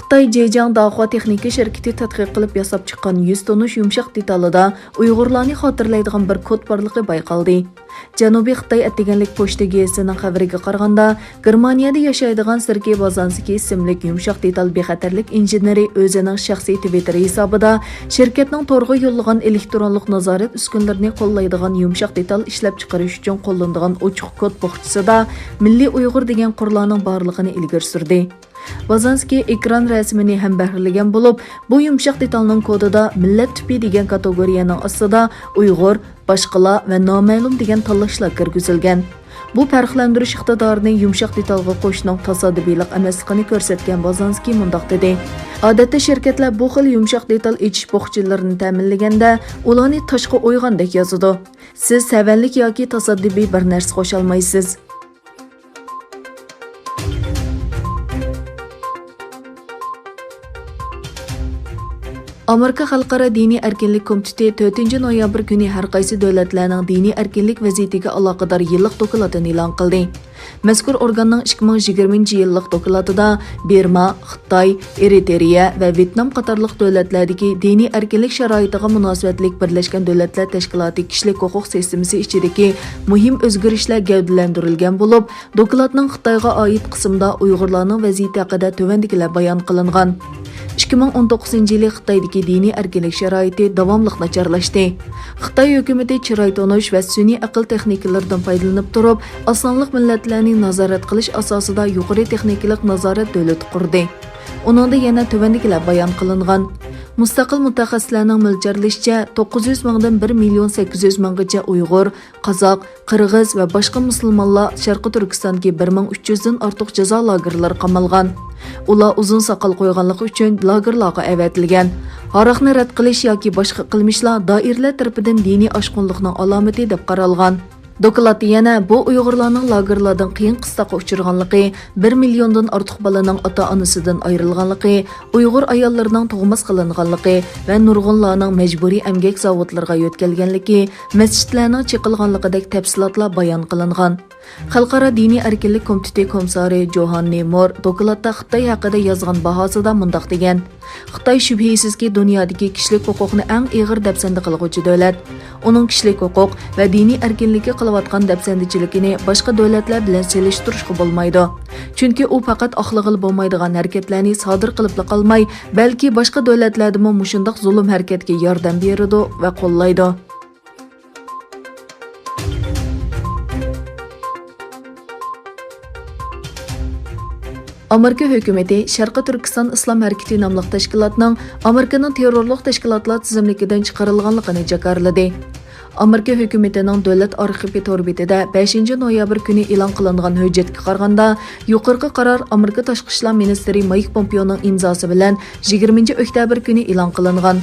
Xitay Zhejiang Dahua texnika şirkiti tadqiq qilib yasab chiqqan 100 tonnish yumshoq detalida Uyg'urlarni xotirlaydigan bir kod borligi bayqaldi. Janubiy Xitay atdiganlik pochta gazetining xabariga qaraganda, Germaniyada yashaydigan Sergey Bazanskiy ismli yumshoq detal bexatarlik injeneri o'zining shaxsiy Twitter hisobida shirkatning to'rg'a yo'llagan elektronlik nazorat uskunalarini qo'llaydigan yumshoq detal ishlab chiqarish uchun qo'llanadigan ochiq kod bog'chisida Milliy Uyg'ur degan qurollarning borligini ilgari surdi. Bazanskiy ekran rasmini ham bahrilagan bo'lib, bu yumshoq detalning kodida millat tipi degan kategoriyaning ostida Uyg'ur, boshqalar va noma'lum degan tanlashlar kirgizilgan. Bu farqlantirish iqtidorini yumshoq detalga qo'shishning tasodifiylik emasligini ko'rsatgan Bazanskiy mundaq dedi. Odatda shirkatlar bu xil yumshoq detal echish bog'chilarini ta'minlaganda ularni toshqa o'yg'andek yozadi. Siz savallik yoki tasodifiy bir narsa qo'sha olmaysiz. ئامېرىكاخەلقئارادىنىي ئەركىنلىك كومىتېتى 4 noyabr kuni har qaysi davlatlarning diniy erkinlik vaziyatiga aloqador yillik dokladini e'lon qildi. Mazkur organning 2020 yillik dokladida Birma, Xitoy, Eritreya va Vyetnam qatorliq davlatlardagi diniy erkinlik sharoitiga munosabatlik Birlashgan Davlatlar Tashkiloti kishilik huquq sistemasi ichidagi muhim o'zgarishlar gavdalantirilgan bo'lib, dokladning Xitoyga oid qismida Uyg'urlarning vaziyati haqida tuvandikilar bayon qilingan. 2019 yili Xitoydagi diniy erkinlik sharoiti davomli nacharlashdi. Xitoy hukumati chiroy tonish va sun'iy aql texnikalaridan foydalanib turib, osonlik millatlarni nazorat qilish asosida yuqori texnikalik nazorat davlati qurdi. Uningda yana tuvandikilar bayon qilingan. Mustaqil mutaxassislarning mo'ljallashicha 900 mingdan 1 million 800 minggacha Uyg'ur, Qozoq, Qirg'iz va boshqa musulmonlar Sharqi Turkistondagi 1300 dan ortiq jazo lagerlari qamalgan. Ular uzun soqol qo'yganligi uchun lagerlarga avatilgan. Haroqni rad qilish yoki boshqa qilmishlar doiralar tarafidan diniy oshqunlikning alomati deb qaralgan. Dokladda yana bu Uyg'urlarning lagerlardan qiyin qistoqqa uchirganligi, 1 milliondan ortiq bolaning ota-onasidan ayrilganligi, Uyg'ur ayollarining tug'mas qilinganligi va nurg'unlarning majburiy emgak zavodlariga yo'tkalganligi, masjidlarning chiqilganligidek tafsilotlar bayon qilingan. Xalqaro diniy erkinlik komiteti komissari Johanni Mor dokladda Xitoy haqida yozgan bahosida mundaq degan: Xitoy shubhisizki dunyodagi kishilik huquqni eng og'ir dەpsەندەقىلىنىۋاتقان davlat. Uning kishilik huquq va diniy erkinlikka qilayotgan dەpsەندىچىلىكىنى boshqa davlatlar bilan selishtirishga bo'lmaydi. Chunki u faqat oqlig'il bo'lmaydigan harakatlarni sodir qilib qolmay, balki boshqa davlatlarda ham mushundaq zulm harakatga yordam beradi va qo'llaydi. Amerika hökuməti Şərqi Türkistan İslam ھەرىكىتى namlıq təşkilatının Amerikanın terrorluq təşkilatlar tizimlikidən çıxarılğanlığını jakarladı. Amerika hökumətinin dövlət arxivi torbitida 5 noyabr kuni e'lon qilingan hujjatga qaraganda, yuqorqi qaror Amerika Tashqi ishlar ministri Mike Pompeoning imzosi bilan 20 oktyabr kuni e'lon qilingan.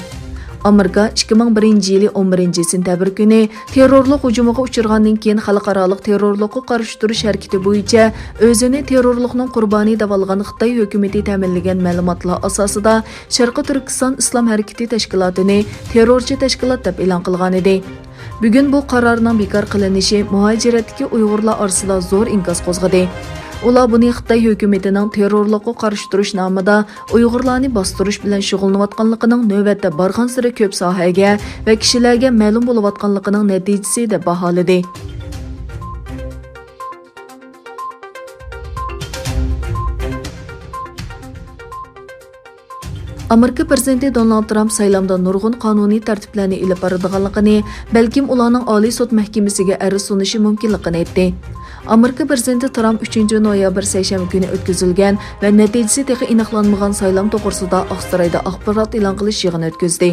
Amerika 2001 yili 11 sentabr kuni terrorluq hujumiga uchirgandan keyin xalqarалық terrorluqqa qarshi turish harakati bo'yicha o'zini terrorluqning qurboni deb olgan Xitoy hukumati ta'minlagan ma'lumotlar asosida Sharqi Turkiston Islom harakati tashkilotini terrorchi tashkilot deb e'lon qilgan edi. Bugun bu qarorning bekor qilinishi muhojiratdagi Uyg'urlar orasida zo'r inqos qo'zg'adi. Ular buni Xitoy hukumatining terrorluqqa qarshi turish nomida Uyg'urlarni bostirish bilan shug'ullanayotganligining navbatda borgan sari ko'p sohaga va kishilarga ma'lum bo'layotganligining natijasi deb baholadi. Amerika prezidenti Donald Trump saylamda nurg'un qonuniy tartiblarni ilib boradiganligini, balkim ularning Oliy sud mahkamasiga arz sunishi mumkinligini aytdi. Amerika prezidenti Trump 3 noyabr seshanba kuni o'tkazilgan va natijasi texnik aniqlanmagan saylam to'g'risida Oqsaroyda axborot e'lon qilish yig'ini o'tkazdi.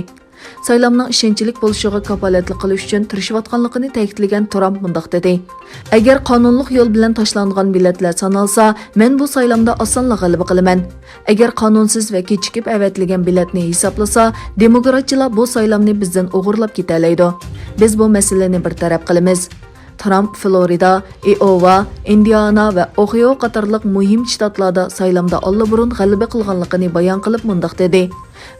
Saylamning ishonchli bo'lishiga kafolatlik qilish uchun tirishayotganligini ta'kidlagan Trump mundaq dedi: "Agar qonunliq yo'l bilan tashlangan millatlar sanalsa, men bu saylamda osonla g'alaba qilaman. Agar qonunsiz va kechikib avatilgan millatni hisoblasa, demokratchilar bu saylamni bizdan o'g'irlab ketalaydi. Biz bu masalani bir taraf qilamiz." Trump Florida, Iowa, Indiana va Ohio qatorliq muhim shtatlarda saylamda allaburun g'alaba qilganligini bayon qilib mundaq dedi: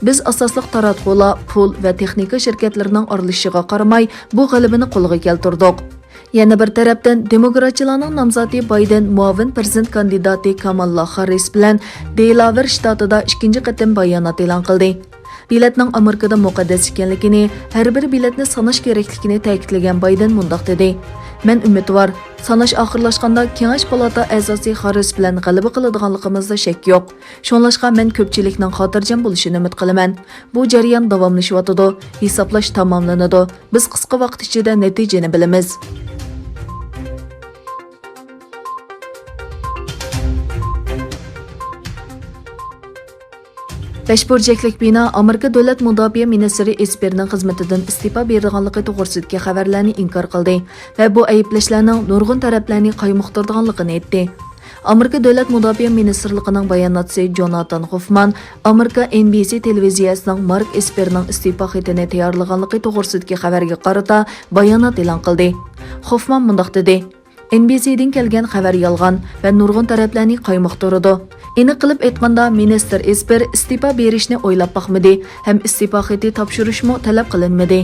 "Biz asosliq taratqular, pul va texnika shirkatlarining aralashishiga qaramay bu g'alabani qo'lga keltirdik. Yana bir tarafdan demokratchilarning nomzodi Bayden muavin prezident kandidati Kamala Harris bilan Delaware shtatida ikkinchi qatim bayonot e'lon qildi. Biletning Amerikada muqaddas ekanligini, har bir biletni sanash kerakligini ta'kidlagan Bayden mundaq dedi: "Men umidvor, sanash oxirlashganda Kengash palata a'zosi Harris bilan g'alaba qiladiganligimizda shak yo'q. Shunlashqa men ko'pchilikning xotirjam bo'lishini umid qilaman. Bu jarayon davomlashyotidi, hisoblash tamomlanadi. Biz qisqa vaqt ichida natijani bilamiz." Bəşbۇرجەكلىك bino Amerika Davlat Mudofaa Ministri Esperning xizmatidan İstىپابېرىدىغانلىقى to'g'risidagi xəvərlərni inkor qildi va bu ayblashlarning nurg'un taraflarni qaymoqtirdiganligini aytdi. Amerika Davlat Mudofaa Ministrligining bayonotchisi Jonathan Hoffman Amerika NBC televiziyasining Mark Esperning istifa xatini tayyorlaganligi to'g'risidagi xabarga qarata bayonot e'lon qildi. Hoffman mundaq dedi: NBC'den kelgan xabar yolg'on va nurg'un taraflarni qaymoqtirdi. Aniq qilib aytganda, ministr Esper istifa berishni o'ylab boqmadi ham istifa xati topshirishmi talab qilinmadi.